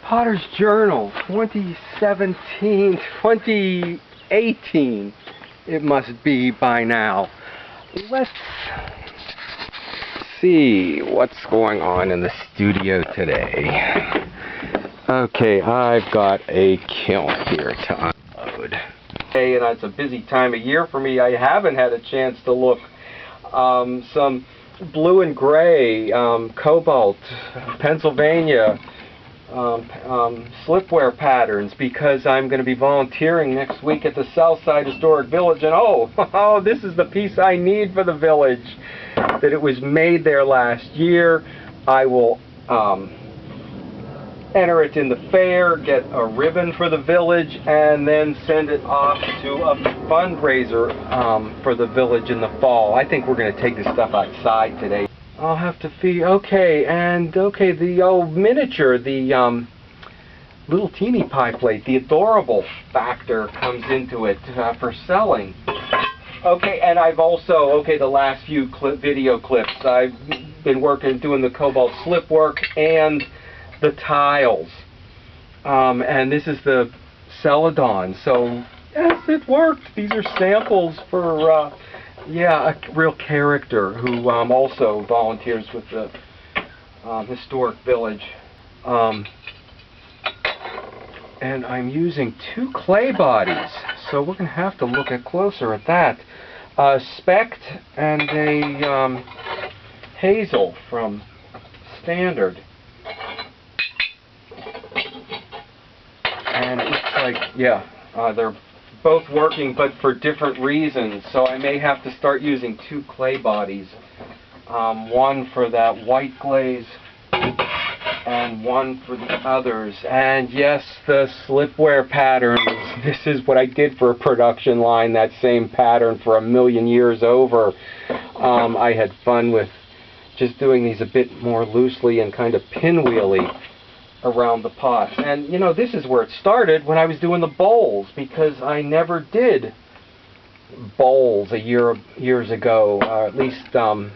Potter's Journal, 2017, 2018, it must be by now. Let's see what's going on in the studio today. Okay, I've got a kiln here to unload. Hey, and it's a busy time of year for me. I haven't had a chance to look. Some blue and gray, cobalt, Pennsylvania, slipware patterns, because I'm going to be volunteering next week at the Southside Historic Village, and oh, this is the piece I need for the village. That it was made there last year. I will enter it in the fair, get a ribbon for the village, and then send it off to a fundraiser for the village in the fall. I think we're going to take this stuff outside today. I'll have to feed. The old miniature, the little teeny pie plate, the adorable factor comes into it for selling. Okay, and I've also, the last few video clips, I've been doing the cobalt slip work and the tiles. And this is the Celadon. So, yes, it worked. These are samples for, a real character who also volunteers with the historic village. And I'm using 2 clay bodies, so we're going to have to look closer at that. Spect and a hazel from Standard. And it looks like, they're both working, but for different reasons. So I may have to start using 2 clay bodies. One for that white glaze and one for the others. And yes, the slipware patterns. This is what I did for a production line, that same pattern for 1,000,000 years over. I had fun with just doing these a bit more loosely and kind of pinwheely around the pots. And this is where it started when I was doing the bowls, because I never did bowls years ago, at least the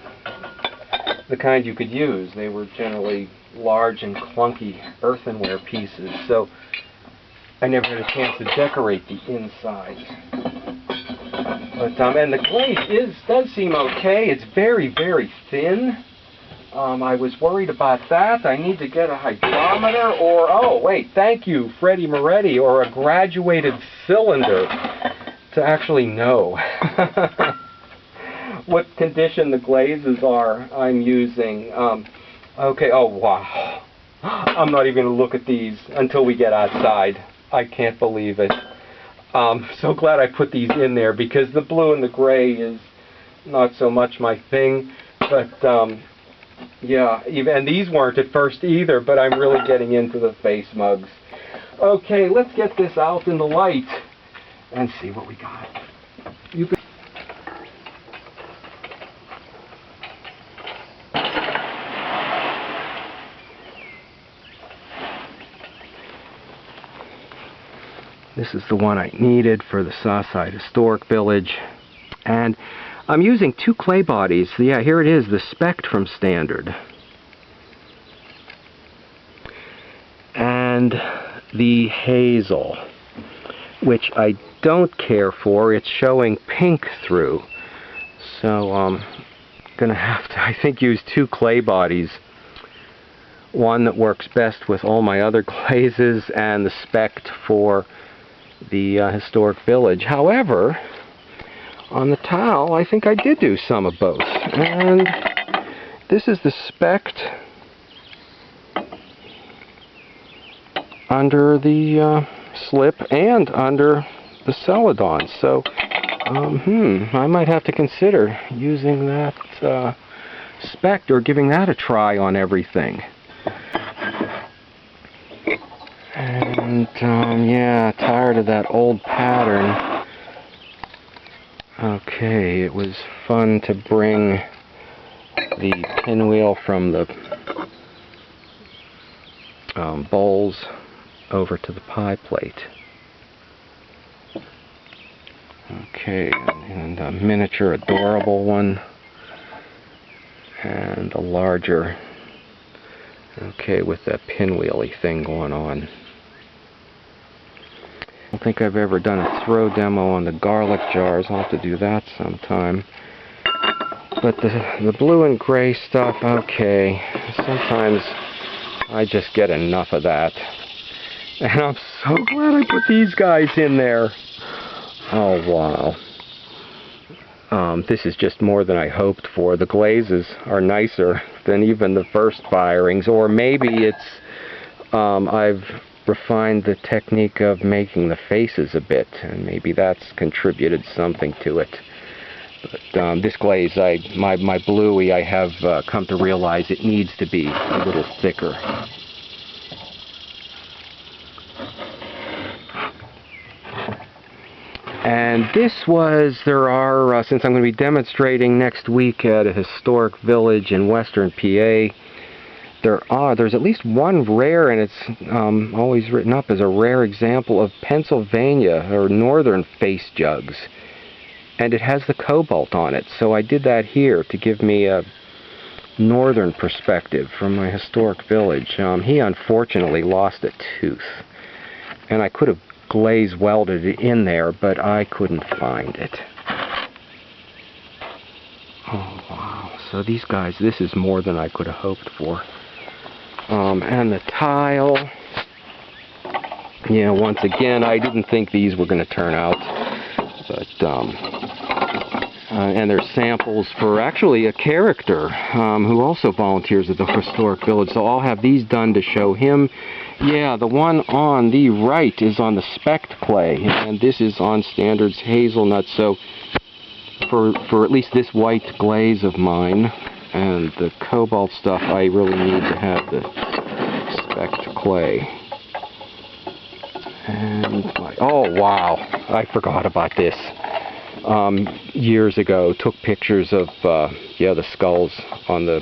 kind you could use. They were generally large and clunky earthenware pieces, so I never had a chance to decorate the inside. But and the glaze does seem okay. It's very, very thin. I was worried about that. I need to get a hydrometer thank you, Freddie Moretti, or a graduated cylinder to actually know what condition the glazes are I'm using. Oh wow. I'm not even going to look at these until we get outside. I can't believe it. So glad I put these in there, because the blue and the gray is not so much my thing, but and these weren't at first either, but I'm really getting into the face mugs. Okay, let's get this out in the light and see what we got. This is the one I needed for the Southside Historic Village. And I'm using 2 clay bodies. Yeah, here it is, the Spect from Standard. And the hazel, which I don't care for. It's showing pink through. So I'm going to have to, I think, use 2 clay bodies. One that works best with all my other glazes, and the Spect for the historic village. However, on the towel, I think I did do some of both. And this is the Spect under the slip and under the Celadon. So, I might have to consider using that Spect, or giving that a try on everything. And, tired of that old pattern. Okay, it was fun to bring the pinwheel from the bowls over to the pie plate. Okay, and a miniature adorable one, and a larger Okay, with that pinwheely thing going on. I don't think I've ever done a throw demo on the garlic jars. I'll have to do that sometime. But the blue and gray stuff, okay. Sometimes I just get enough of that. And I'm so glad I put these guys in there. Oh, wow. This is just more than I hoped for. The glazes are nicer than even the first firings. Or maybe it's, I've refined the technique of making the faces a bit. And maybe that's contributed something to it. But this glaze, my bluey, I have come to realize it needs to be a little thicker. And this was, there are, since I'm going to be demonstrating next week at a historic village in western PA, there's at least one rare, and it's always written up as a rare example of Pennsylvania or northern face jugs. And it has the cobalt on it, so I did that here to give me a northern perspective from my historic village. He unfortunately lost a tooth, and I could have glaze welded it in there, but I couldn't find it. Oh wow, so these guys, this is more than I could have hoped for. And the tile, yeah, once again, I didn't think these were going to turn out, but and there's samples for actually a character who also volunteers at the historic village, so I'll have these done to show him. Yeah, the one on the right is on the specked clay, and this is on Standard's hazelnut, so for at least this white glaze of mine and the cobalt stuff, I really need to have the specked clay. And oh wow, I forgot about this. Years ago, took pictures of yeah, the skulls on the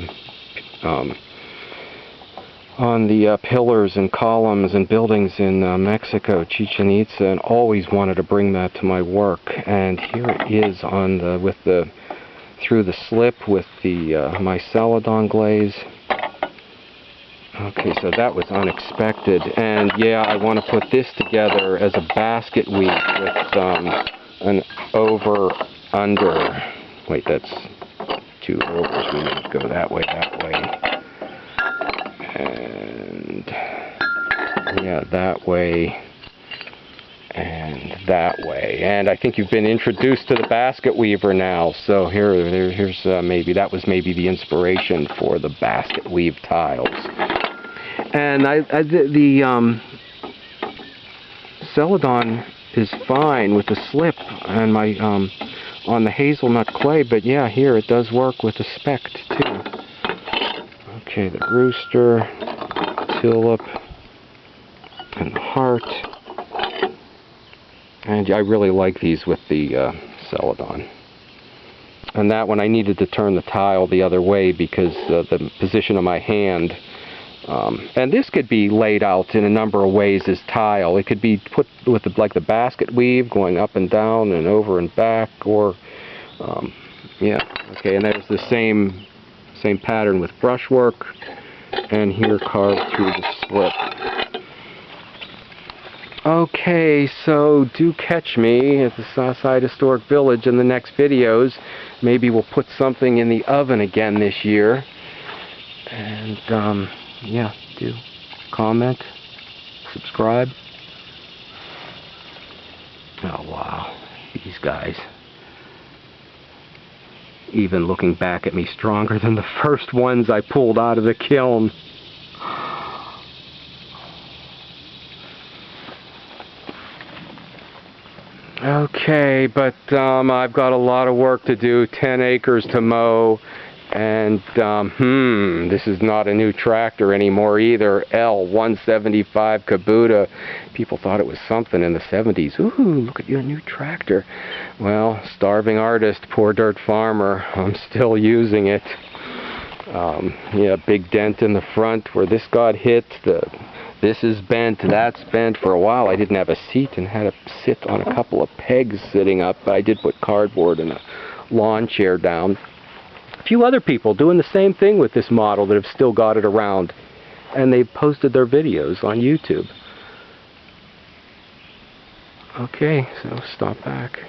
pillars and columns and buildings in Mexico, Chichen Itza, and always wanted to bring that to my work. And here it is on the through the slip with the my celadon glaze. Okay, so that was unexpected, and yeah, I want to put this together as a basket weave with an over-under. Wait, that's two overs. We need to go that way, and yeah, that way, and that way. And I think you've been introduced to the basket weaver now. So here's maybe that was maybe the inspiration for the basket weave tiles. And the celadon is fine with the slip and my on the hazelnut clay, but yeah, here it does work with the specked too. Okay, the rooster, tulip, and the heart. And I really like these with the celadon. And that one I needed to turn the tile the other way because the position of my hand. And this could be laid out in a number of ways as tile. It could be put with like the basket weave going up and down and over and back, or yeah, okay. And there's the same pattern with brushwork, and here carved through the slip. Okay, so do catch me at the Southside Historic Village in the next videos. Maybe we'll put something in the oven again this year. And yeah, do comment, subscribe. Oh wow, these guys. Even looking back at me, stronger than the first ones I pulled out of the kiln. Okay, but I've got a lot of work to do, 10 acres to mow. And, this is not a new tractor anymore either. L175 Kubota. People thought it was something in the 70s. Ooh, look at your new tractor. Well, starving artist, poor dirt farmer. I'm still using it. Yeah, big dent in the front where this got hit. This is bent, that's bent. For a while I didn't have a seat and had to sit on a couple of pegs sitting up. I did put cardboard and a lawn chair down. A few other people doing the same thing with this model that have still got it around. and they posted their videos on YouTube. Okay, so stop back.